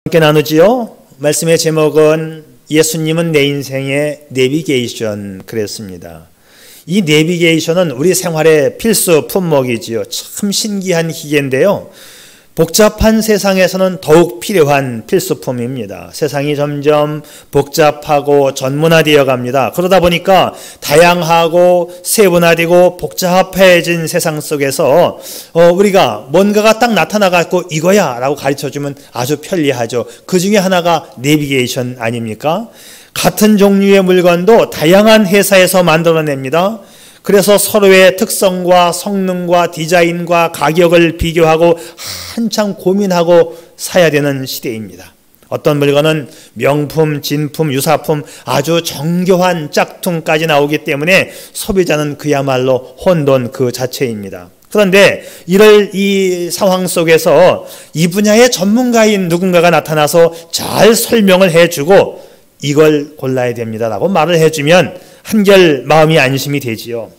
함께 나누지요. 말씀의 제목은 예수님은 내 인생의 내비게이션 그랬습니다. 이 내비게이션은 우리 생활의 필수 품목이지요. 참 신기한 기계인데요. 복잡한 세상에서는 더욱 필요한 필수품입니다. 세상이 점점 복잡하고 전문화되어 갑니다. 그러다 보니까 다양하고 세분화되고 복잡해진 세상 속에서 우리가 뭔가가 딱 나타나갖고 이거야 라고 가르쳐주면 아주 편리하죠. 그 중에 하나가 내비게이션 아닙니까? 같은 종류의 물건도 다양한 회사에서 만들어냅니다. 그래서 서로의 특성과 성능과 디자인과 가격을 비교하고 한참 고민하고 사야 되는 시대입니다. 어떤 물건은 명품, 진품, 유사품 아주 정교한 짝퉁까지 나오기 때문에 소비자는 그야말로 혼돈 그 자체입니다. 그런데 이 상황 속에서 이 분야의 전문가인 누군가가 나타나서 잘 설명을 해주고 이걸 골라야 됩니다라고 말을 해주면 한결 마음이 안심이 되지요.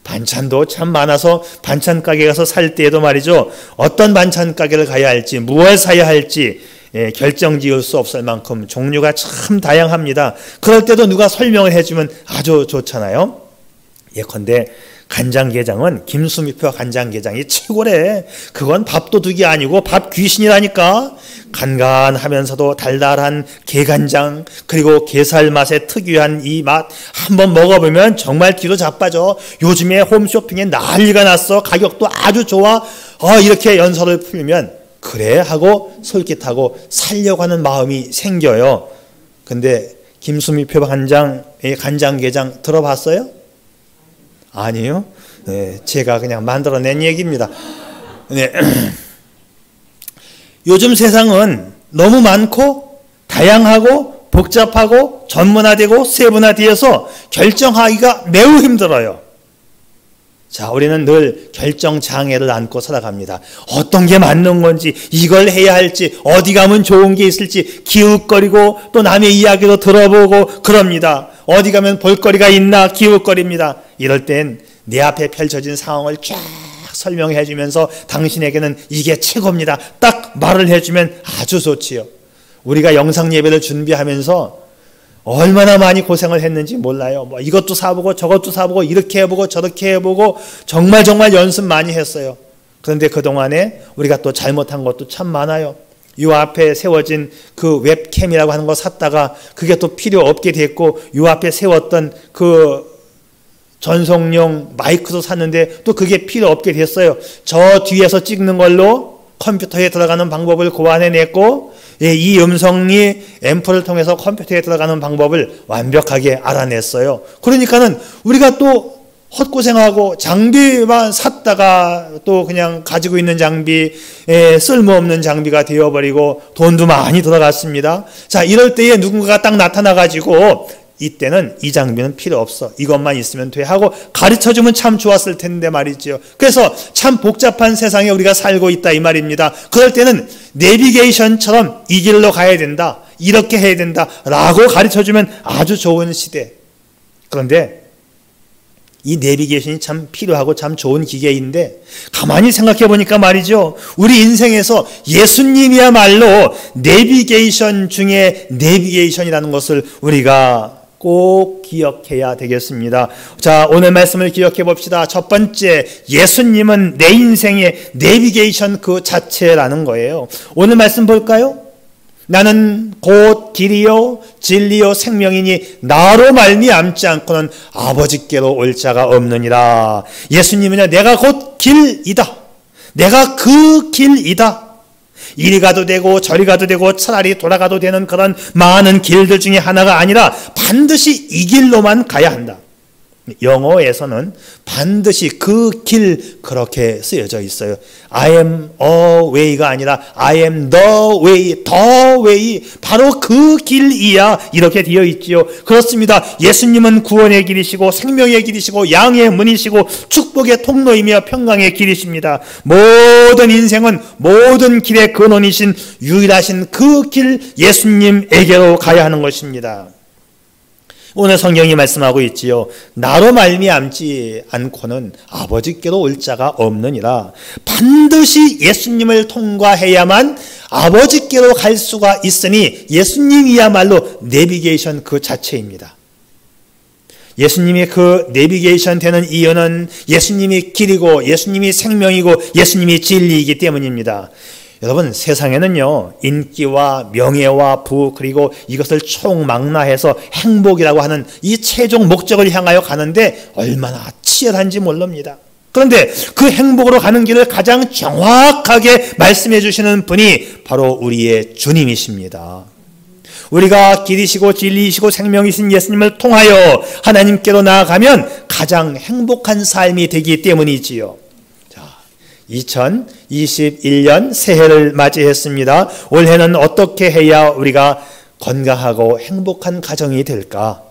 반찬도 참 많아서 반찬 가게 가서 살 때에도 말이죠. 어떤 반찬 가게를 가야 할지 무엇을 사야 할지 결정 지을 수 없을 만큼 종류가 참 다양합니다. 그럴 때도 누가 설명을 해주면 아주 좋잖아요. 예컨대 간장게장은 김수미표 간장게장이 최고래. 그건 밥도둑이 아니고 밥 귀신이라니까. 간간하면서도 달달한 게간장 그리고 게살 맛의 특유한 이 맛 한번 먹어보면 정말 뒤로 자빠져. 요즘에 홈쇼핑에 난리가 났어. 가격도 아주 좋아. 이렇게 연설을 풀면 그래 하고 솔깃하고 살려고 하는 마음이 생겨요. 근데 김수미표 간장게장 들어봤어요? 아니요. 네, 제가 그냥 만들어낸 얘기입니다. 네. 요즘 세상은 너무 많고 다양하고 복잡하고 전문화되고 세분화되어서 결정하기가 매우 힘들어요. 자, 우리는 늘 결정장애를 안고 살아갑니다. 어떤 게 맞는 건지, 이걸 해야 할지, 어디 가면 좋은 게 있을지 기웃거리고 또 남의 이야기도 들어보고 그럽니다. 어디 가면 볼거리가 있나 기웃거립니다. 이럴 땐 내 앞에 펼쳐진 상황을 쫙 설명해 주면서 당신에게는 이게 최고입니다. 딱 말을 해주면 아주 좋지요. 우리가 영상 예배를 준비하면서 얼마나 많이 고생을 했는지 몰라요. 이것도 사보고 저것도 사보고 이렇게 해보고 저렇게 해보고 정말 연습 많이 했어요. 그런데 그동안에 우리가 또 잘못한 것도 참 많아요. 이 앞에 세워진 그 웹캠이라고 하는 거 샀다가 그게 또 필요 없게 됐고 이 앞에 세웠던 그 전송용 마이크도 샀는데 또 그게 필요 없게 됐어요. 저 뒤에서 찍는 걸로 컴퓨터에 들어가는 방법을 고안해냈고 이 음성이 앰프를 통해서 컴퓨터에 들어가는 방법을 완벽하게 알아냈어요. 그러니까는 우리가 또 헛고생하고 장비만 샀다가 또 그냥 가지고 있는 장비 쓸모없는 장비가 되어버리고 돈도 많이 들어갔습니다. 자, 이럴 때에 누군가가 딱 나타나가지고 이때는 이 장비는 필요 없어. 이것만 있으면 돼 하고 가르쳐주면 참 좋았을 텐데 말이죠. 그래서 참 복잡한 세상에 우리가 살고 있다 이 말입니다. 그럴 때는 내비게이션처럼 이 길로 가야 된다. 이렇게 해야 된다. 라고 가르쳐주면 아주 좋은 시대. 그런데 이 내비게이션이 참 필요하고 참 좋은 기계인데 가만히 생각해 보니까 말이죠. 우리 인생에서 예수님이야말로 내비게이션 중에 내비게이션이라는 것을 우리가 꼭 기억해야 되겠습니다. 자, 오늘 말씀을 기억해 봅시다. 첫 번째, 예수님은 내 인생의 내비게이션 그 자체라는 거예요. 오늘 말씀 볼까요? 나는 곧 길이요 진리요 생명이니 나로 말미암지 않고는 아버지께로 올 자가 없느니라. 예수님은요, 내가 곧 길이다. 내가 그 길이다. 이리 가도 되고 저리 가도 되고 차라리 돌아가도 되는 그런 많은 길들 중에 하나가 아니라 반드시 이 길로만 가야 한다. 영어에서는 반드시 그 길 그렇게 쓰여져 있어요. I am a way가 아니라 I am the way, 바로 그 길이야 이렇게 되어 있지요. 그렇습니다. 예수님은 구원의 길이시고 생명의 길이시고 양의 문이시고 축복의 통로이며 평강의 길이십니다. 모든 인생은 모든 길의 근원이신 유일하신 그 길 예수님에게로 가야 하는 것입니다. 오늘 성경이 말씀하고 있지요. 나로 말미암지 않고는 아버지께로 올 자가 없느니라. 반드시 예수님을 통과해야만 아버지께로 갈 수가 있으니 예수님이야말로 내비게이션 그 자체입니다. 예수님이 그 내비게이션 되는 이유는 예수님이 길이고 예수님이 생명이고 예수님이 진리이기 때문입니다. 여러분, 세상에는요, 인기와 명예와 부, 그리고 이것을 총망라해서 행복이라고 하는 이 최종 목적을 향하여 가는데 얼마나 치열한지 모릅니다. 그런데 그 행복으로 가는 길을 가장 정확하게 말씀해 주시는 분이 바로 우리의 주님이십니다. 우리가 길이시고 진리이시고 생명이신 예수님을 통하여 하나님께로 나아가면 가장 행복한 삶이 되기 때문이지요. 자, 2021년 새해를 맞이했습니다. 올해는 어떻게 해야 우리가 건강하고 행복한 가정이 될까?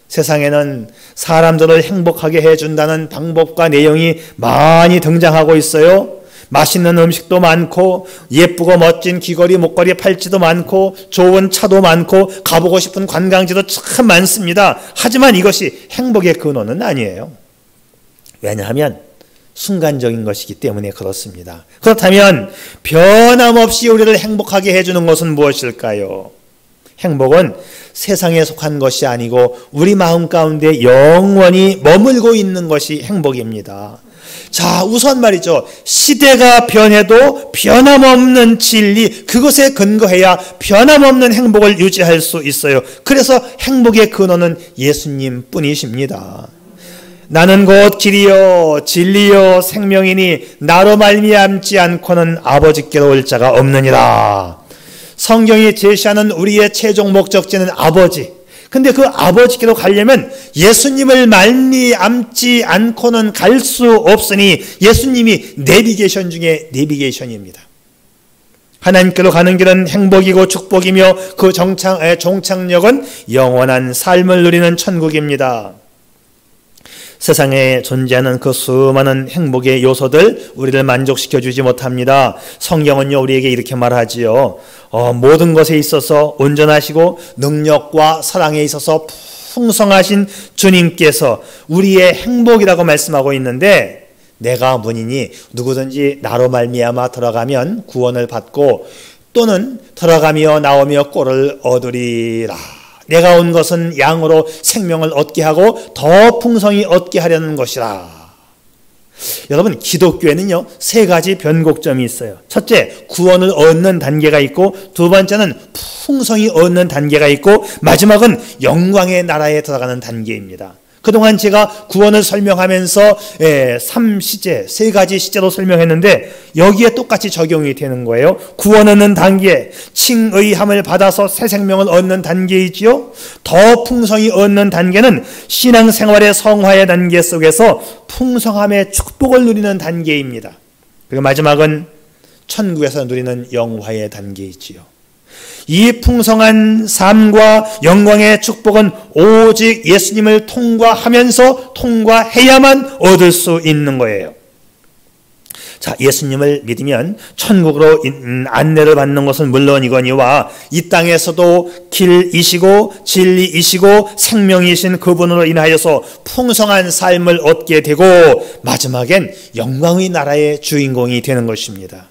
세상에는 사람들을 행복하게 해준다는 방법과 내용이 많이 등장하고 있어요. 맛있는 음식도 많고 예쁘고 멋진 귀걸이, 목걸이, 팔찌도 많고 좋은 차도 많고 가보고 싶은 관광지도 참 많습니다. 하지만 이것이 행복의 근원은 아니에요. 왜냐하면 순간적인 것이기 때문에 그렇습니다. 그렇다면 변함없이 우리를 행복하게 해주는 것은 무엇일까요? 행복은 세상에 속한 것이 아니고 우리 마음 가운데 영원히 머물고 있는 것이 행복입니다. 자, 우선 말이죠. 시대가 변해도 변함없는 진리, 그것에 근거해야 변함없는 행복을 유지할 수 있어요. 그래서 행복의 근원은 예수님 뿐이십니다. 나는 곧 길이요 진리요 생명이니 나로 말미암지 않고는 아버지께로 올 자가 없느니라. 성경이 제시하는 우리의 최종 목적지는 아버지. 근데 그 아버지께로 가려면 예수님을 말미암지 않고는 갈 수 없으니 예수님이 내비게이션 중에 내비게이션입니다. 하나님께로 가는 길은 행복이고 축복이며 그 종착역은 영원한 삶을 누리는 천국입니다. 세상에 존재하는 그 수많은 행복의 요소들 우리를 만족시켜 주지 못합니다. 성경은요 우리에게 이렇게 말하지요. 모든 것에 있어서 온전하시고 능력과 사랑에 있어서 풍성하신 주님께서 우리의 행복이라고 말씀하고 있는데, 내가 문이니 누구든지 나로 말미암아 들어가면 구원을 받고 또는 들어가며 나오며 꼴을 얻으리라. 내가 온 것은 양으로 생명을 얻게 하고 더 풍성히 얻게 하려는 것이라. 여러분, 기독교에는요 3가지 변곡점이 있어요. 첫째, 구원을 얻는 단계가 있고, 두 번째는 풍성히 얻는 단계가 있고, 마지막은 영광의 나라에 들어가는 단계입니다. 그동안 제가 구원을 설명하면서 3시제, 3가지 시제로 설명했는데 여기에 똑같이 적용이 되는 거예요. 구원 얻는 단계, 칭의함을 받아서 새 생명을 얻는 단계이지요. 더 풍성히 얻는 단계는 신앙생활의 성화의 단계 속에서 풍성함의 축복을 누리는 단계입니다. 그리고 마지막은 천국에서 누리는 영화의 단계이지요. 이 풍성한 삶과 영광의 축복은 오직 예수님을 통과해야만 얻을 수 있는 거예요. 자, 예수님을 믿으면 천국으로 안내를 받는 것은 물론이거니와 이 땅에서도 길이시고 진리이시고 생명이신 그분으로 인하여서 풍성한 삶을 얻게 되고 마지막엔 영광의 나라의 주인공이 되는 것입니다.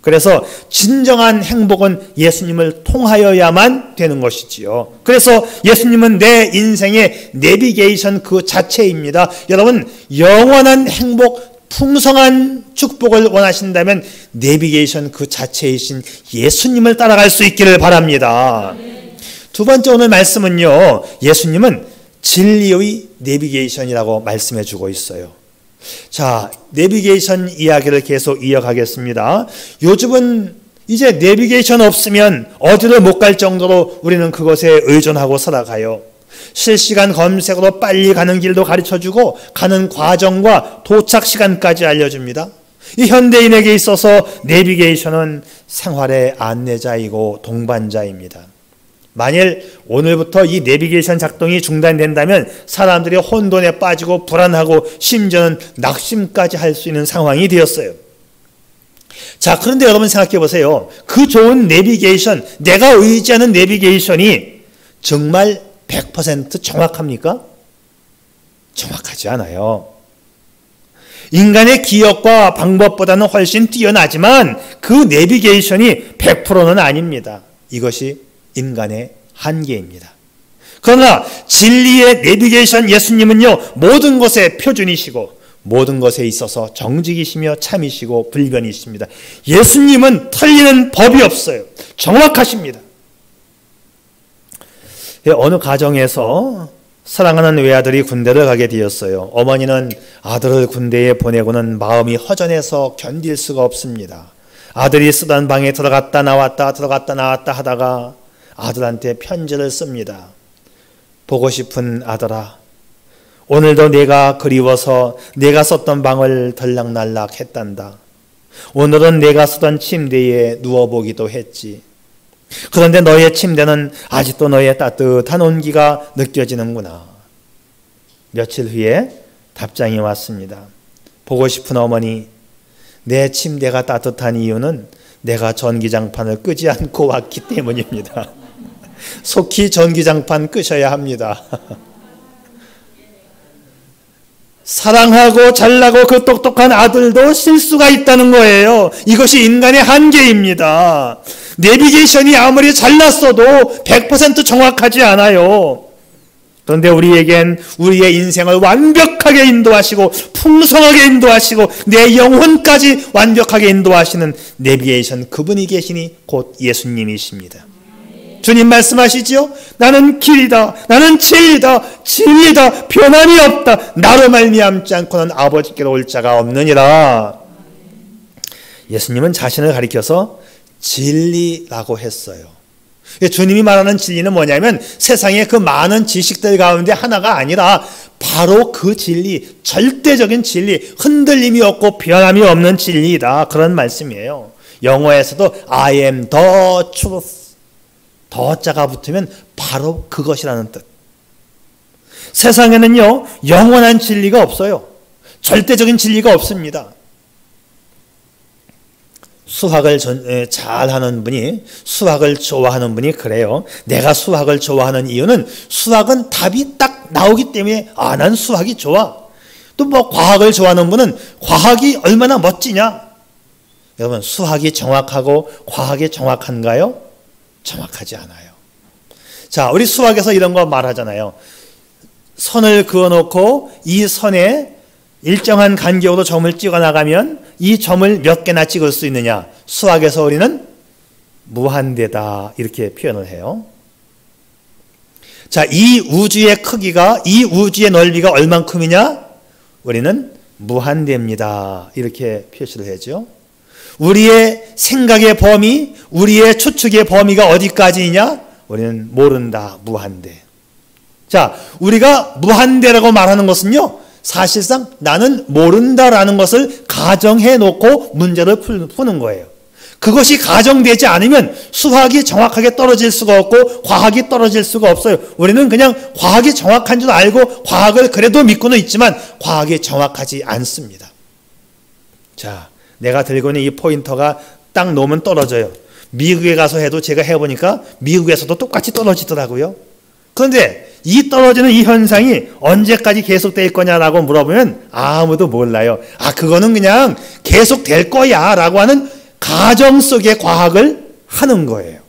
그래서 진정한 행복은 예수님을 통하여야만 되는 것이지요. 그래서 예수님은 내 인생의 내비게이션 그 자체입니다. 여러분, 영원한 행복, 풍성한 축복을 원하신다면 내비게이션 그 자체이신 예수님을 따라갈 수 있기를 바랍니다. 두 번째 오늘 말씀은요, 예수님은 진리의 내비게이션이라고 말씀해 주고 있어요. 자, 내비게이션 이야기를 계속 이어가겠습니다. 요즘은 이제 내비게이션 없으면 어디를 못 갈 정도로 우리는 그것에 의존하고 살아가요. 실시간 검색으로 빨리 가는 길도 가르쳐주고 가는 과정과 도착 시간까지 알려줍니다. 이 현대인에게 있어서 내비게이션은 생활의 안내자이고 동반자입니다. 만일 오늘부터 이 내비게이션 작동이 중단된다면 사람들이 혼돈에 빠지고 불안하고 심지어는 낙심까지 할 수 있는 상황이 되었어요. 자, 그런데 여러분 생각해 보세요. 그 좋은 내비게이션, 내가 의지하는 내비게이션이 정말 100% 정확합니까? 정확하지 않아요. 인간의 기억과 방법보다는 훨씬 뛰어나지만 그 내비게이션이 100%는 아닙니다. 이것이 인간의 한계입니다. 그러나 진리의 내비게이션 예수님은요, 모든 것의 표준이시고 모든 것에 있어서 정직이시며 참이시고 불변이십니다. 예수님은 틀리는 법이 없어요. 정확하십니다. 어느 가정에서 사랑하는 외아들이 군대를 가게 되었어요. 어머니는 아들을 군대에 보내고는 마음이 허전해서 견딜 수가 없습니다. 아들이 쓰던 방에 들어갔다 나왔다 하다가 아들한테 편지를 씁니다. 보고 싶은 아들아, 오늘도 내가 그리워서 내가 썼던 방을 들락날락 했단다. 오늘은 내가 쓰던 침대에 누워보기도 했지. 그런데 너의 침대는 아직도 너의 따뜻한 온기가 느껴지는구나. 며칠 후에 답장이 왔습니다. 보고 싶은 어머니, 내 침대가 따뜻한 이유는 내가 전기장판을 끄지 않고 왔기 때문입니다. 속히 전기장판 끄셔야 합니다. 사랑하고 잘나고 그 똑똑한 아들도 실수가 있다는 거예요. 이것이 인간의 한계입니다. 내비게이션이 아무리 잘났어도 100% 정확하지 않아요. 그런데 우리에겐 우리의 인생을 완벽하게 인도하시고 풍성하게 인도하시고 내 영혼까지 완벽하게 인도하시는 내비게이션, 그분이 계시니 곧 예수님이십니다. 주님 말씀하시지요. 나는 길이다, 나는 진리다, 진리다, 변함이 없다. 나로 말미암지 않고는 아버지께로 올 자가 없느니라. 예수님은 자신을 가리켜서 진리라고 했어요. 주님이 말하는 진리는 뭐냐면 세상의 그 많은 지식들 가운데 하나가 아니라 바로 그 진리, 절대적인 진리, 흔들림이 없고 변함이 없는 진리이다. 그런 말씀이에요. 영어에서도 I am the truth. 더자가 붙으면 바로 그것이라는 뜻. 세상에는요, 영원한 진리가 없어요. 절대적인 진리가 없습니다. 수학을 잘하는 분이, 수학을 좋아하는 분이 그래요. 내가 수학을 좋아하는 이유는 수학은 답이 딱 나오기 때문에 난 수학이 좋아. 또 뭐 과학을 좋아하는 분은 과학이 얼마나 멋지냐. 여러분, 수학이 정확하고 과학이 정확한가요? 정확하지 않아요. 자, 우리 수학에서 이런 거 말하잖아요. 선을 그어놓고 이 선에 일정한 간격으로 점을 찍어 나가면 이 점을 몇 개나 찍을 수 있느냐. 수학에서 우리는 무한대다 이렇게 표현을 해요. 자, 이 우주의 크기가, 이 우주의 넓이가 얼만큼이냐? 우리는 무한대입니다 이렇게 표시를 하죠. 우리의 생각의 범위, 우리의 추측의 범위가 어디까지이냐? 우리는 모른다, 무한대. 자, 우리가 무한대라고 말하는 것은요, 사실상 나는 모른다라는 것을 가정해 놓고 문제를 푸는 거예요. 그것이 가정되지 않으면 수학이 정확하게 떨어질 수가 없고 과학이 떨어질 수가 없어요. 우리는 그냥 과학이 정확한 줄 알고 과학을 그래도 믿고는 있지만 과학이 정확하지 않습니다. 자, 내가 들고 있는 이 포인터가 딱 놓으면 떨어져요. 미국에 가서 해도 제가 해보니까 미국에서도 똑같이 떨어지더라고요. 그런데 이 떨어지는 이 현상이 언제까지 계속될 거냐라고 물어보면 아무도 몰라요. 그거는 그냥 계속될 거야 라고 하는 가정 속의 과학을 하는 거예요.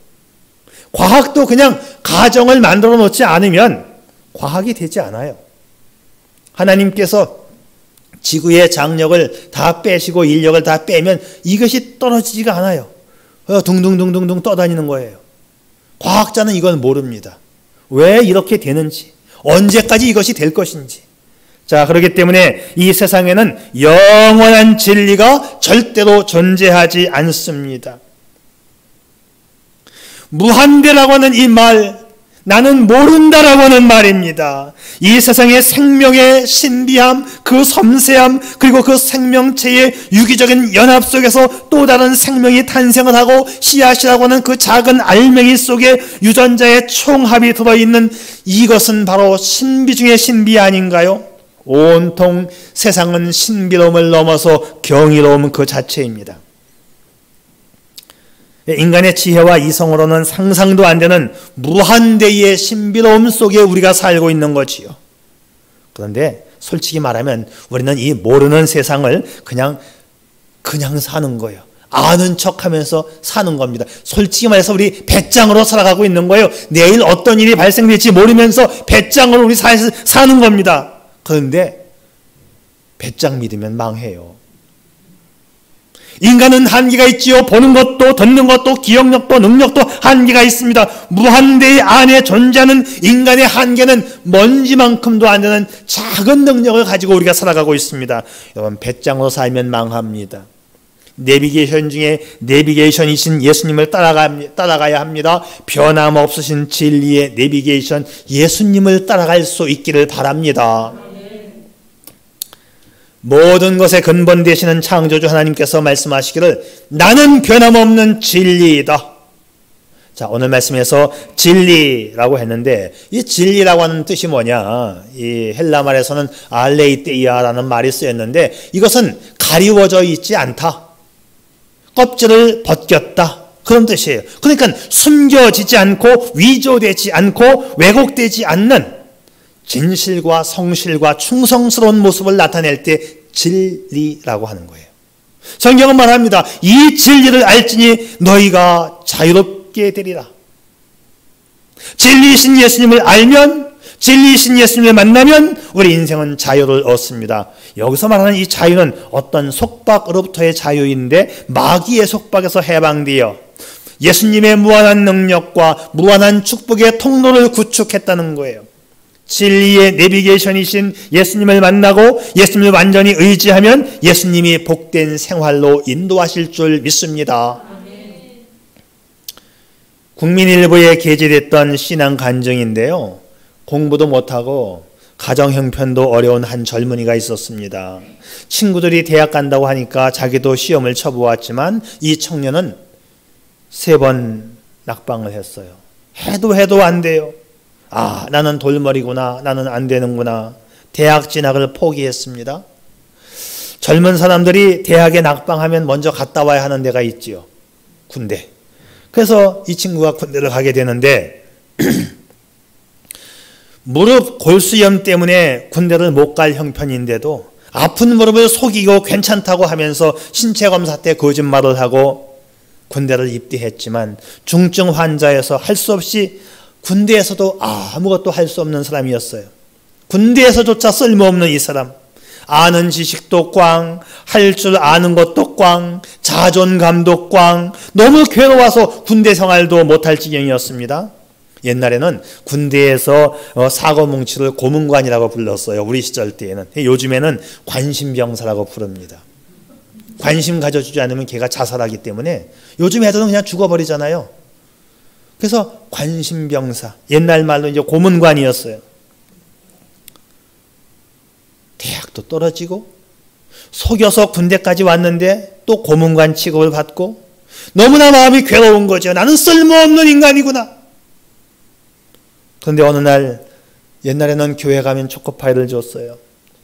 과학도 그냥 가정을 만들어 놓지 않으면 과학이 되지 않아요. 하나님께서 지구의 장력을 다 빼시고 인력을 다 빼면 이것이 떨어지지가 않아요. 둥둥둥둥둥 떠다니는 거예요. 과학자는 이걸 모릅니다. 왜 이렇게 되는지, 언제까지 이것이 될 것인지. 자, 그렇기 때문에 이 세상에는 영원한 진리가 절대로 존재하지 않습니다. 무한대라고 하는 이 말, 나는 모른다라고 하는 말입니다. 이 세상의 생명의 신비함, 그 섬세함, 그리고 그 생명체의 유기적인 연합 속에서 또 다른 생명이 탄생을 하고 씨앗이라고 하는 그 작은 알맹이 속에 유전자의 총합이 들어있는 이것은 바로 신비 중의 신비 아닌가요? 온통 세상은 신비로움을 넘어서 경이로움 그 자체입니다. 인간의 지혜와 이성으로는 상상도 안 되는 무한대의 신비로움 속에 우리가 살고 있는 거지요. 그런데 솔직히 말하면 우리는 이 모르는 세상을 그냥 사는 거예요. 아는 척하면서 사는 겁니다. 솔직히 말해서 우리 배짱으로 살아가고 있는 거예요. 내일 어떤 일이 발생될지 모르면서 배짱으로 우리 사는 겁니다. 그런데 배짱 믿으면 망해요. 인간은 한계가 있지요. 보는 것도 듣는 것도 기억력도 능력도 한계가 있습니다. 무한대 안에 존재하는 인간의 한계는 먼지만큼도 안 되는 작은 능력을 가지고 우리가 살아가고 있습니다. 여러분, 배짱으로 살면 망합니다. 내비게이션 중에 내비게이션이신 예수님을 따라가야 합니다. 변함없으신 진리의 내비게이션 예수님을 따라갈 수 있기를 바랍니다. 모든 것의 근본 되시는 창조주 하나님께서 말씀하시기를 나는 변함없는 진리이다. 자, 오늘 말씀에서 진리라고 했는데 이 진리라고 하는 뜻이 뭐냐? 이 헬라 말에서는 알레이테이아라는 말이 쓰였는데 이것은 가리워져 있지 않다. 껍질을 벗겼다. 그런 뜻이에요. 그러니까 숨겨지지 않고 위조되지 않고 왜곡되지 않는 진실과 성실과 충성스러운 모습을 나타낼 때 진리라고 하는 거예요. 성경은 말합니다. 이 진리를 알지니 너희가 자유롭게 되리라. 진리이신 예수님을 알면, 진리이신 예수님을 만나면 우리 인생은 자유를 얻습니다. 여기서 말하는 이 자유는 어떤 속박으로부터의 자유인데 마귀의 속박에서 해방되어 예수님의 무한한 능력과 무한한 축복의 통로를 구축했다는 거예요. 진리의 내비게이션이신 예수님을 만나고 예수님을 완전히 의지하면 예수님이 복된 생활로 인도하실 줄 믿습니다. 국민일보에 게재됐던 신앙 간증인데요. 공부도 못하고 가정 형편도 어려운 한 젊은이가 있었습니다. 친구들이 대학 간다고 하니까 자기도 시험을 쳐보았지만 이 청년은 3번 낙방을 했어요. 해도 안 돼요. 아, 나는 돌머리구나. 나는 안 되는구나. 대학 진학을 포기했습니다. 젊은 사람들이 대학에 낙방하면 먼저 갔다 와야 하는 데가 있지요. 군대. 그래서 이 친구가 군대를 가게 되는데 무릎 골수염 때문에 군대를 못 갈 형편인데도 아픈 무릎을 속이고 괜찮다고 하면서 신체 검사 때 거짓말을 하고 군대를 입대했지만 중증 환자여서 할 수 없이 군대에서도 아무것도 할 수 없는 사람이었어요. 군대에서조차 쓸모없는 이 사람. 아는 지식도 꽝, 할 줄 아는 것도 꽝, 자존감도 꽝, 너무 괴로워서 군대 생활도 못할 지경이었습니다. 옛날에는 군대에서 사고뭉치를 고문관이라고 불렀어요. 우리 시절 때에는. 요즘에는 관심병사라고 부릅니다. 관심 가져주지 않으면 걔가 자살하기 때문에 요즘 애들은 그냥 죽어버리잖아요. 그래서 관심병사, 옛날 말로 이제 고문관이었어요. 대학도 떨어지고 속여서 군대까지 왔는데 또 고문관 취급을 받고 너무나 마음이 괴로운 거죠. 나는 쓸모없는 인간이구나. 그런데 어느 날 옛날에는 교회 가면 초코파이를 줬어요.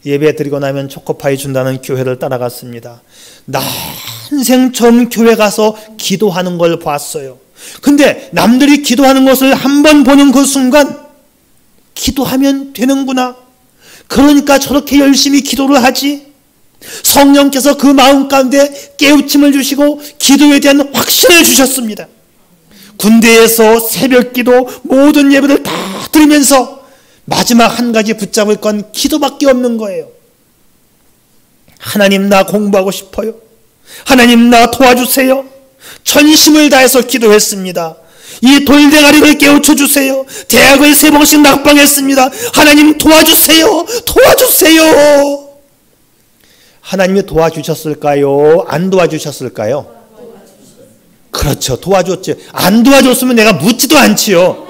예배 드리고 나면 초코파이 준다는 교회를 따라갔습니다. 난생 처음 교회 가서 기도하는 걸 봤어요. 근데 남들이 기도하는 것을 한번 보는 그 순간 기도하면 되는구나. 그러니까 저렇게 열심히 기도를 하지. 성령께서 그 마음 가운데 깨우침을 주시고 기도에 대한 확신을 주셨습니다. 군대에서 새벽기도 모든 예배를 다 드리면서 마지막 한 가지 붙잡을 건 기도밖에 없는 거예요. 하나님, 나 공부하고 싶어요. 하나님, 나 도와주세요. 전심을 다해서 기도했습니다. 이 돌대가리를 깨우쳐 주세요. 대학을 3번씩 낙방했습니다. 하나님 도와주세요. 도와주세요. 하나님이 도와주셨을까요? 안 도와주셨을까요? 그렇죠. 도와줬죠. 안 도와줬으면 내가 묻지도 않지요.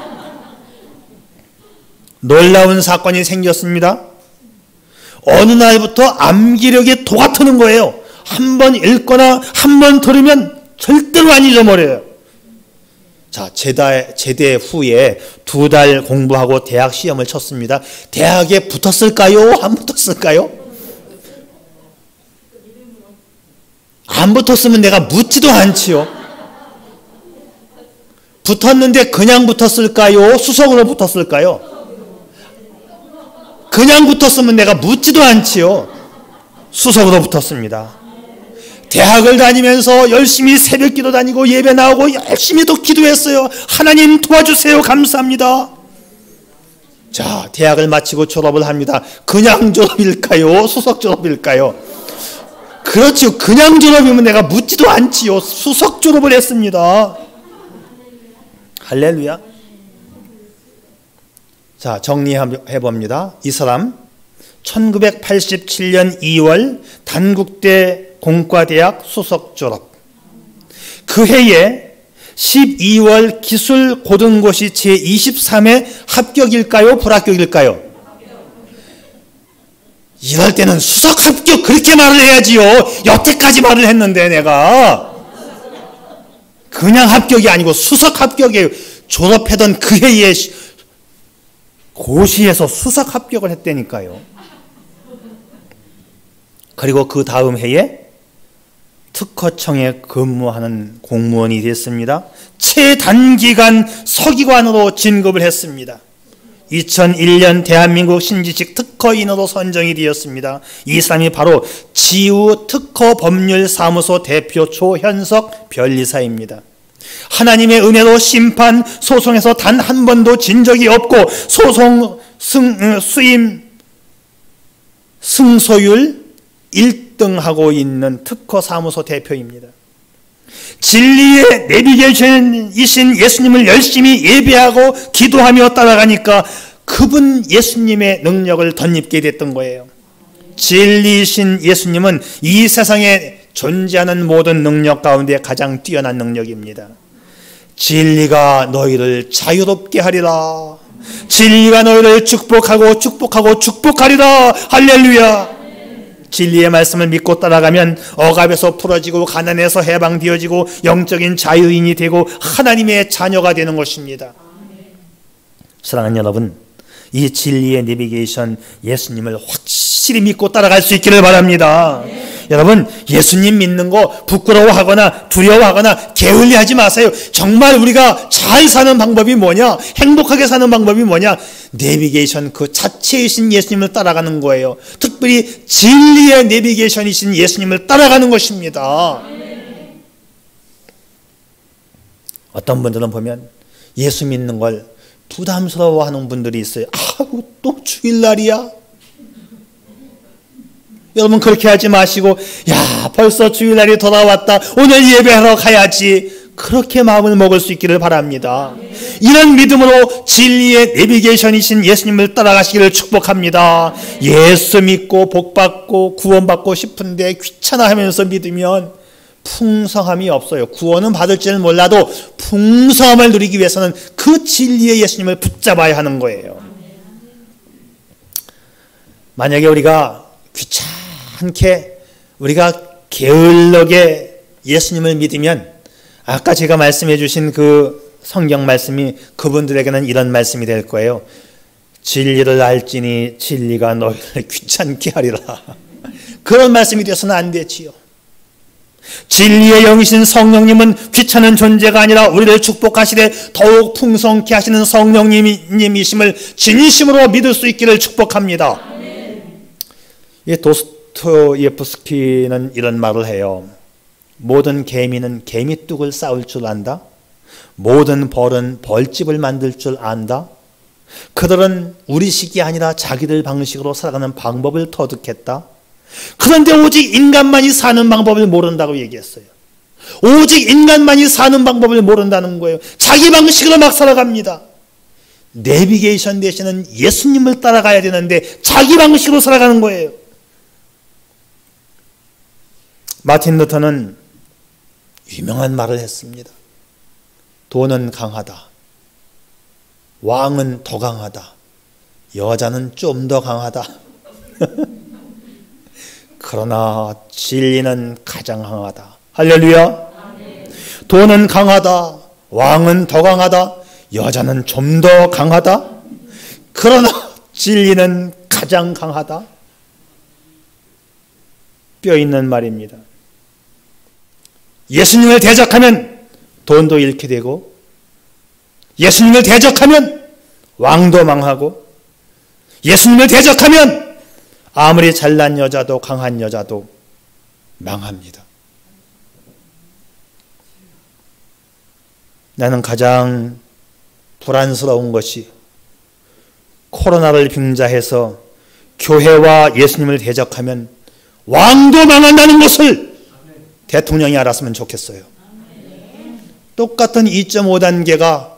놀라운 사건이 생겼습니다. 어느 날부터 암기력이 도가 트는 거예요. 한 번 읽거나 한 번 들으면 절대로 안 잊어버려요. 자, 제대 후에 2달 공부하고 대학 시험을 쳤습니다. 대학에 붙었을까요? 안 붙었을까요? 안 붙었으면 내가 묻지도 않지요. 붙었는데 그냥 붙었을까요? 수석으로 붙었을까요? 그냥 붙었으면 내가 묻지도 않지요. 수석으로 붙었습니다. 대학을 다니면서 열심히 새벽기도 다니고 예배 나오고 열심히 또 기도했어요. 하나님 도와주세요. 감사합니다. 자, 대학을 마치고 졸업을 합니다. 그냥 졸업일까요? 수석 졸업일까요? 그렇죠. 그냥 졸업이면 내가 묻지도 않지요. 수석 졸업을 했습니다. 할렐루야. 자, 정리해 봅니다. 이 사람 1987년 2월 단국대 공과대학 수석 졸업. 그 해에 12월 기술고등고시 제23회 합격일까요? 불합격일까요? 이럴 때는 수석 합격 그렇게 말을 해야지요. 여태까지 말을 했는데 내가 그냥 합격이 아니고 수석 합격이에요. 졸업하던 그 해에 고시에서 수석 합격을 했다니까요. 그리고 그 다음 해에 특허청에 근무하는 공무원이 됐습니다. 최단기간 서기관으로 진급을 했습니다. 2001년 대한민국 신지식 특허인으로 선정이 되었습니다. 이 사람이 바로 지우특허법률사무소 대표 조현석 변리사입니다. 하나님의 은혜로 심판 소송에서 단 한 번도 진 적이 없고 소송 승소율 1등하고 있는 특허사무소 대표입니다. 진리의 내비게이션이신 예수님을 열심히 예배하고 기도하며 따라가니까 그분 예수님의 능력을 덧입게 됐던 거예요. 진리이신 예수님은 이 세상에 존재하는 모든 능력 가운데 가장 뛰어난 능력입니다. 진리가 너희를 자유롭게 하리라. 진리가 너희를 축복하고 축복하고 축복하리라. 할렐루야. 진리의 말씀을 믿고 따라가면 억압에서 풀어지고 가난에서 해방되어지고 영적인 자유인이 되고 하나님의 자녀가 되는 것입니다. 사랑하는 여러분, 이 진리의 내비게이션 예수님을 확실히 믿고 따라갈 수 있기를 바랍니다. 여러분, 예수님 믿는 거 부끄러워하거나 두려워하거나 게을리하지 마세요. 정말 우리가 잘 사는 방법이 뭐냐? 행복하게 사는 방법이 뭐냐? 내비게이션 그 자체이신 예수님을 따라가는 거예요. 특별히 진리의 내비게이션이신 예수님을 따라가는 것입니다. 어떤 분들은 보면 예수 믿는 걸 부담스러워하는 분들이 있어요. 아우, 또 주일날이야? 여러분, 그렇게 하지 마시고, 야, 벌써 주일날이 돌아왔다. 오늘 예배하러 가야지. 그렇게 마음을 먹을 수 있기를 바랍니다. 이런 믿음으로 진리의 내비게이션이신 예수님을 따라가시기를 축복합니다. 예수 믿고 복받고 구원받고 싶은데 귀찮아하면서 믿으면 풍성함이 없어요. 구원은 받을지는 몰라도 풍성함을 누리기 위해서는 그 진리의 예수님을 붙잡아야 하는 거예요. 만약에 우리가 귀찮게 우리가 게을르게 예수님을 믿으면 아까 제가 말씀해 주신 그 성경 말씀이 그분들에게는 이런 말씀이 될 거예요. 진리를 알지니 진리가 너희를 귀찮게 하리라. 그런 말씀이 되어서는 안 되지요. 진리의 영이신 성령님은 귀찮은 존재가 아니라 우리를 축복하시되 더욱 풍성케 하시는 성령님이심을 진심으로 믿을 수 있기를 축복합니다. 도스토예프스키는 이런 말을 해요. 모든 개미는 개미뚝을 쌓을 줄 안다. 모든 벌은 벌집을 만들 줄 안다. 그들은 우리식이 아니라 자기들 방식으로 살아가는 방법을 터득했다. 그런데 오직 인간만이 사는 방법을 모른다고 얘기했어요. 오직 인간만이 사는 방법을 모른다는 거예요. 자기 방식으로 막 살아갑니다. 내비게이션 대신은 예수님을 따라가야 되는데 자기 방식으로 살아가는 거예요. 마틴 루터는 유명한 말을 했습니다. 돈은 강하다. 왕은 더 강하다. 여자는 좀 더 강하다. 그러나 진리는 가장 강하다. 할렐루야. 돈은 강하다. 왕은 더 강하다. 여자는 좀 더 강하다. 그러나 진리는 가장 강하다. 뼈 있는 말입니다. 예수님을 대적하면 돈도 잃게 되고, 예수님을 대적하면 왕도 망하고, 예수님을 대적하면 아무리 잘난 여자도 강한 여자도 망합니다. 나는 가장 불안스러운 것이 코로나를 빙자해서 교회와 예수님을 대적하면 왕도 망한다는 것을 대통령이 알았으면 좋겠어요. 똑같은 2.5단계가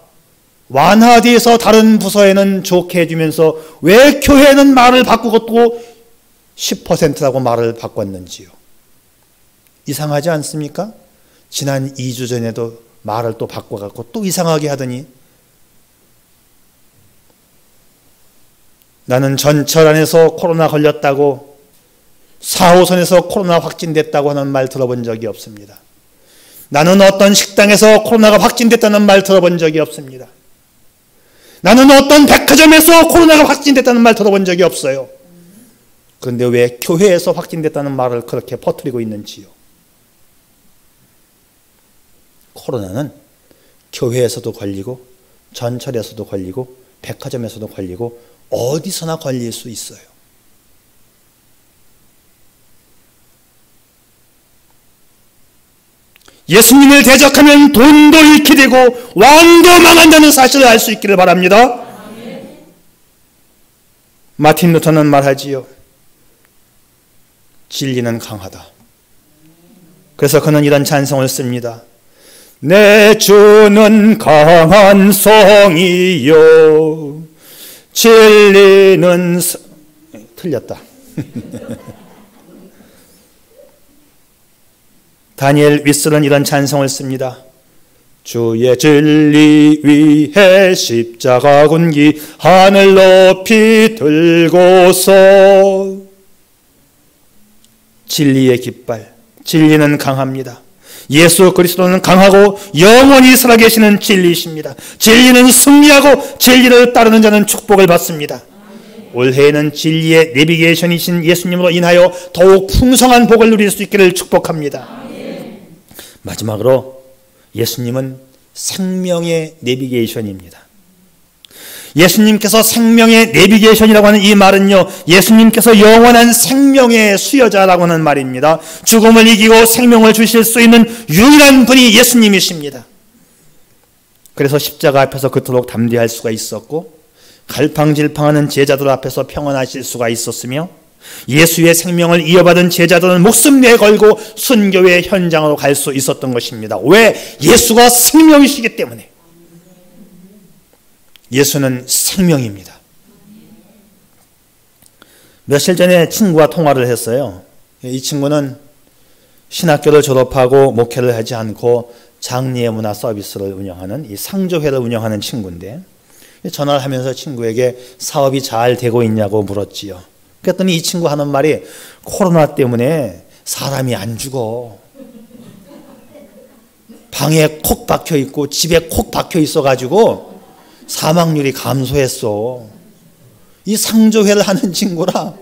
완화돼서 다른 부서에는 좋게 해주면서 왜 교회는 말을 바꾸고 또 10%라고 말을 바꿨는지요. 이상하지 않습니까? 지난 2주 전에도 말을 또 바꿔갖고 또 이상하게 하더니 나는 전철 안에서 코로나 걸렸다고 4호선에서 코로나 확진됐다고 하는 말 들어본 적이 없습니다. 나는 어떤 식당에서 코로나가 확진됐다는 말 들어본 적이 없습니다. 나는 어떤 백화점에서 코로나가 확진됐다는 말 들어본 적이 없어요. 그런데 왜 교회에서 확진됐다는 말을 그렇게 퍼뜨리고 있는지요. 코로나는 교회에서도 걸리고 전철에서도 걸리고 백화점에서도 걸리고 어디서나 걸릴 수 있어요. 예수님을 대적하면 돈도 잃게 되고 왕도 망한다는 사실을 알 수 있기를 바랍니다. 마틴 루터는 말하지요. 진리는 강하다. 그래서 그는 이런 찬송을 씁니다. 내 주는 강한 성이요 진리는 틀렸다. 다니엘 윗슬은 이런 찬송을 씁니다. 주의 진리 위에 십자가 군기 하늘 높이 들고서 진리의 깃발, 진리는 강합니다. 예수 그리스도는 강하고 영원히 살아계시는 진리이십니다. 진리는 승리하고 진리를 따르는 자는 축복을 받습니다. 올해에는 진리의 내비게이션이신 예수님으로 인하여 더욱 풍성한 복을 누릴 수 있기를 축복합니다. 마지막으로 예수님은 생명의 내비게이션입니다. 예수님께서 생명의 내비게이션이라고 하는 이 말은요, 예수님께서 영원한 생명의 수여자라고 하는 말입니다. 죽음을 이기고 생명을 주실 수 있는 유일한 분이 예수님이십니다. 그래서 십자가 앞에서 그토록 담대할 수가 있었고 갈팡질팡하는 제자들 앞에서 평안하실 수가 있었으며 예수의 생명을 이어받은 제자들은 목숨 내걸고 순교의 현장으로 갈 수 있었던 것입니다. 왜? 예수가 생명이시기 때문에. 예수는 생명입니다. 며칠 전에 친구와 통화를 했어요. 이 친구는 신학교를 졸업하고 목회를 하지 않고 장례 문화 서비스를 운영하는 이 상조회를 운영하는 친구인데 전화를 하면서 친구에게 사업이 잘 되고 있냐고 물었지요. 그랬더니 이 친구 하는 말이 코로나 때문에 사람이 안 죽어. 방에 콕 박혀 있고 집에 콕 박혀 있어가지고 사망률이 감소했어. 이 상조회를 하는 친구라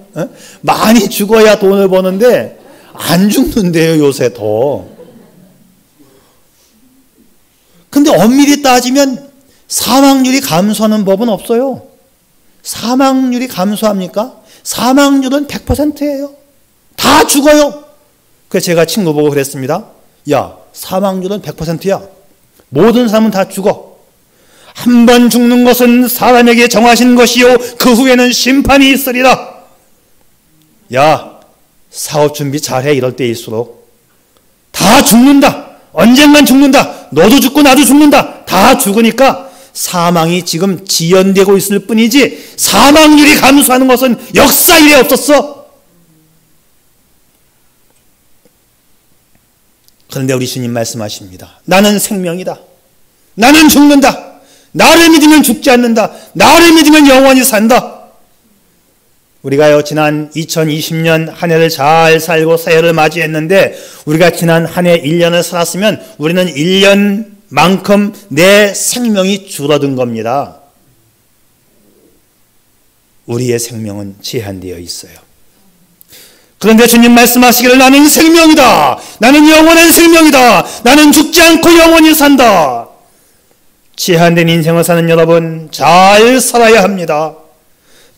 많이 죽어야 돈을 버는데 안 죽는데요, 요새 더. 근데 엄밀히 따지면 사망률이 감소하는 법은 없어요. 사망률이 감소합니까? 사망률은 100%예요. 다 죽어요. 그래서 제가 친구 보고 그랬습니다. 야, 사망률은 100%야. 모든 사람은 다 죽어. 한 번 죽는 것은 사람에게 정하신 것이요 그 후에는 심판이 있으리라. 야, 사업 준비 잘해. 이럴 때일수록 다 죽는다. 언젠간 죽는다. 너도 죽고 나도 죽는다. 다 죽으니까 사망이 지금 지연되고 있을 뿐이지 사망률이 감소하는 것은 역사 이래 없었어. 그런데 우리 주님 말씀하십니다. 나는 생명이다. 나는 죽는다. 나를 믿으면 죽지 않는다. 나를 믿으면 영원히 산다. 우리가요, 지난 2020년 한 해를 잘 살고 새해를 맞이했는데 우리가 지난 한 해 1년을 살았으면 우리는 1년만큼 내 생명이 줄어든 겁니다. 우리의 생명은 제한되어 있어요. 그런데 주님 말씀하시기를 나는 생명이다. 나는 영원한 생명이다. 나는 죽지 않고 영원히 산다. 제한된 인생을 사는 여러분, 잘 살아야 합니다.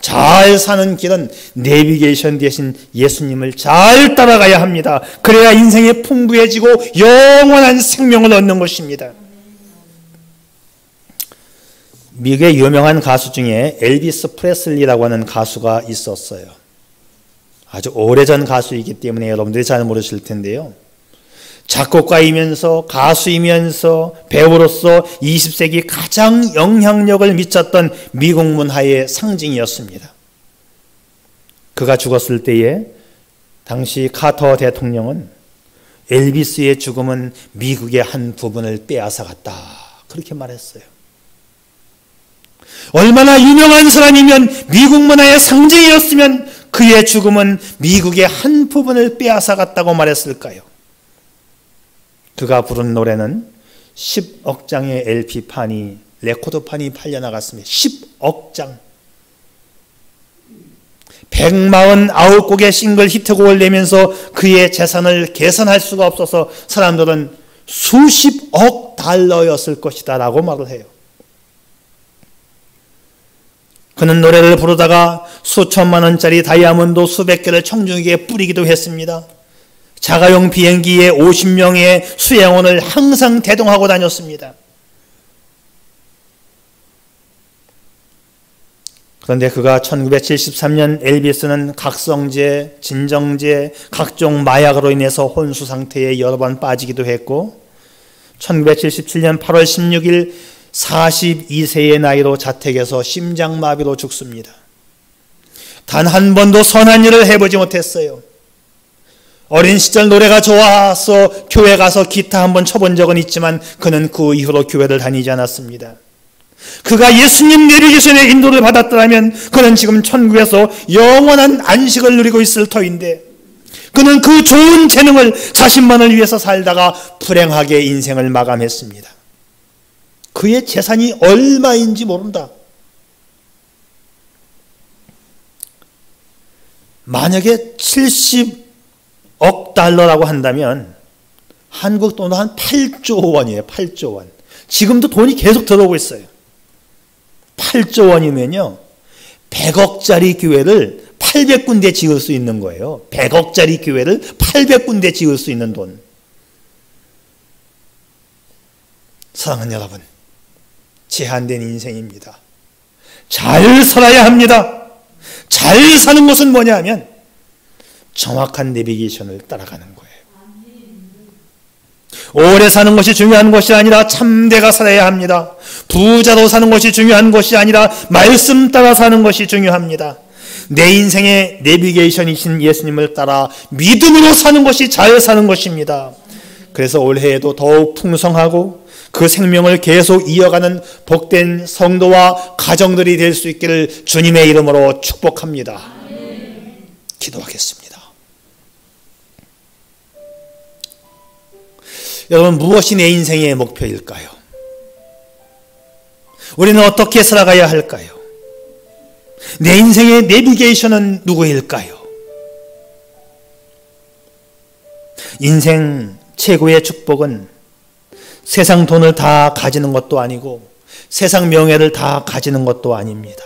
잘 사는 길은 내비게이션 대신 예수님을 잘 따라가야 합니다. 그래야 인생이 풍부해지고 영원한 생명을 얻는 것입니다. 미국의 유명한 가수 중에 엘비스 프레슬리라고 하는 가수가 있었어요. 아주 오래전 가수이기 때문에 여러분들이 잘 모르실 텐데요. 작곡가이면서 가수이면서 배우로서 20세기 가장 영향력을 미쳤던 미국 문화의 상징이었습니다. 그가 죽었을 때에 당시 카터 대통령은 엘비스의 죽음은 미국의 한 부분을 빼앗아갔다, 그렇게 말했어요. 얼마나 유명한 사람이면, 미국 문화의 상징이었으면 그의 죽음은 미국의 한 부분을 빼앗아갔다고 말했을까요? 그가 부른 노래는 10억 장의 LP판이, 레코드판이 팔려나갔습니다. 10억 장. 149곡의 싱글 히트곡을 내면서 그의 재산을 계산할 수가 없어서 사람들은 수십억 달러였을 것이다 라고 말을 해요. 그는 노래를 부르다가 수천만 원짜리 다이아몬드 수백 개를 청중에게 뿌리기도 했습니다. 자가용 비행기에 50명의 수행원을 항상 대동하고 다녔습니다. 그런데 그가 1973년 엘비스는 각성제, 진정제, 각종 마약으로 인해서 혼수 상태에 여러 번 빠지기도 했고 1977년 8월 16일 42세의 나이로 자택에서 심장마비로 죽습니다. 단 한 번도 선한 일을 해보지 못했어요. 어린 시절 노래가 좋아서 교회 가서 기타 한번 쳐본 적은 있지만 그는 그 이후로 교회를 다니지 않았습니다. 그가 예수님 내비게이션의 인도를 받았더라면 그는 지금 천국에서 영원한 안식을 누리고 있을 터인데 그는 그 좋은 재능을 자신만을 위해서 살다가 불행하게 인생을 마감했습니다. 그의 재산이 얼마인지 모른다. 만약에 70억 달러라고 한다면 한국 돈으로 한 8조 원이에요. 8조 원. 지금도 돈이 계속 들어오고 있어요. 8조 원이면요 100억짜리 교회를 800군데 지을 수 있는 거예요. 100억짜리 교회를 800군데 지을 수 있는 돈. 사랑하는 여러분, 제한된 인생입니다. 잘 살아야 합니다. 잘 사는 것은 뭐냐 하면 정확한 내비게이션을 따라가는 거예요. 오래 사는 것이 중요한 것이 아니라 참되가 살아야 합니다. 부자로 사는 것이 중요한 것이 아니라 말씀 따라 사는 것이 중요합니다. 내 인생의 내비게이션이신 예수님을 따라 믿음으로 사는 것이 잘 사는 것입니다. 그래서 올해에도 더욱 풍성하고 그 생명을 계속 이어가는 복된 성도와 가정들이 될 수 있기를 주님의 이름으로 축복합니다. 기도하겠습니다. 여러분, 무엇이 내 인생의 목표일까요? 우리는 어떻게 살아가야 할까요? 내 인생의 내비게이션은 누구일까요? 인생 최고의 축복은 세상 돈을 다 가지는 것도 아니고 세상 명예를 다 가지는 것도 아닙니다.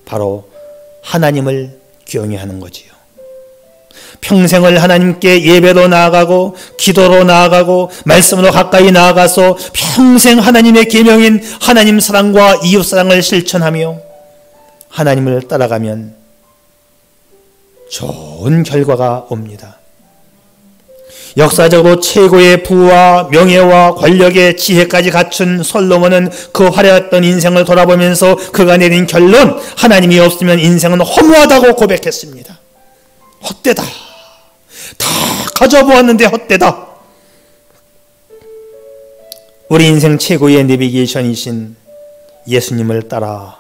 바로 하나님을 경외하는 거지요. 평생을 하나님께 예배로 나아가고 기도로 나아가고 말씀으로 가까이 나아가서 평생 하나님의 계명인 하나님 사랑과 이웃 사랑을 실천하며 하나님을 따라가면 좋은 결과가 옵니다. 역사적으로 최고의 부와 명예와 권력의 지혜까지 갖춘 솔로몬은 그 화려했던 인생을 돌아보면서 그가 내린 결론, 하나님이 없으면 인생은 허무하다고 고백했습니다. 헛되다. 다 가져보았는데 헛되다. 우리 인생 최고의 내비게이션이신 예수님을 따라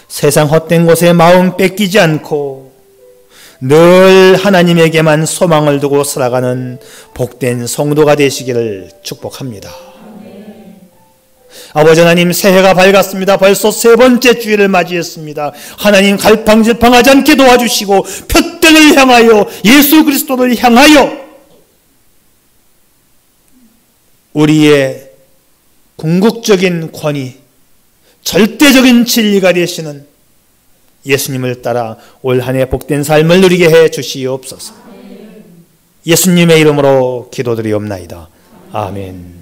세상 헛된 곳에 마음 뺏기지 않고 늘 하나님에게만 소망을 두고 살아가는 복된 성도가 되시기를 축복합니다. 아버지 하나님, 새해가 밝았습니다. 벌써 세 번째 주일을 맞이했습니다. 하나님, 갈팡질팡하지 않게 도와주시고 표대를 향하여 예수 그리스도를 향하여 우리의 궁극적인 권위, 절대적인 진리가 되시는 예수님을 따라 올 한 해 복된 삶을 누리게 해 주시옵소서. 예수님의 이름으로 기도드리옵나이다. 아멘.